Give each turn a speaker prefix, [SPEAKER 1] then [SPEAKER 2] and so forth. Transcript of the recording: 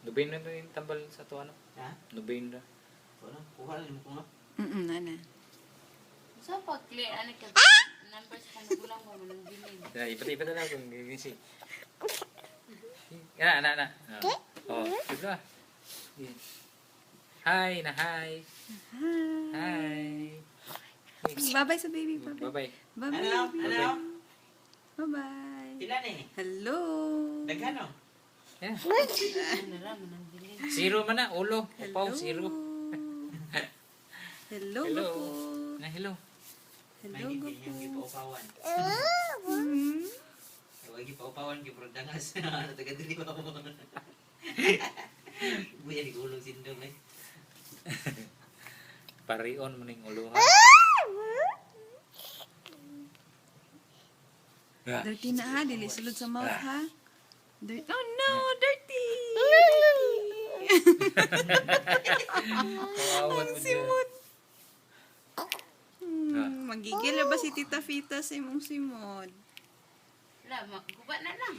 [SPEAKER 1] Nubain na rin tambal sa to ano.
[SPEAKER 2] Ha?
[SPEAKER 1] Nubain na.
[SPEAKER 2] Wala, kuha lang mo nga.
[SPEAKER 3] Nana.
[SPEAKER 4] So, pag clear, ano ka, numbers ka na gulang mo, manang bilin.
[SPEAKER 1] Ipat-ipat na lang kung gigisi. Na. Oh, diba? Hi na hi. Hi.
[SPEAKER 3] Bye-bye sa baby. Bye-bye.
[SPEAKER 1] Bye-bye.
[SPEAKER 3] Bye-bye.
[SPEAKER 2] Ano?
[SPEAKER 3] baby.
[SPEAKER 2] Ano?
[SPEAKER 3] Bye-bye.
[SPEAKER 2] Pila ni?
[SPEAKER 3] Hello.
[SPEAKER 2] Daghano?
[SPEAKER 1] Yeah.
[SPEAKER 4] Ano na, manang bilin.
[SPEAKER 1] Zero man na, ulo. Upaw, zero.
[SPEAKER 3] Hello.
[SPEAKER 1] Hello.
[SPEAKER 3] Gupo.
[SPEAKER 1] Na hello.
[SPEAKER 3] Hello,
[SPEAKER 2] May hindi
[SPEAKER 3] Gupo.
[SPEAKER 2] yung gipaupawan.
[SPEAKER 3] Hmm.
[SPEAKER 2] Huwag gipaupawan, giprodangas. Ano taga dili ba mo? Buya di ulong sindong eh.
[SPEAKER 1] Parion mo ning ulo ha. Yeah.
[SPEAKER 3] Dirty na ha. Dili sulod sa mouth ha. Dirty. Oh no, dirty.
[SPEAKER 1] Kawawan mo
[SPEAKER 3] Si
[SPEAKER 1] dyan.
[SPEAKER 3] Mut. Magigil na ba si Tita Fita sa imong simod?
[SPEAKER 4] Wala, guba na lang.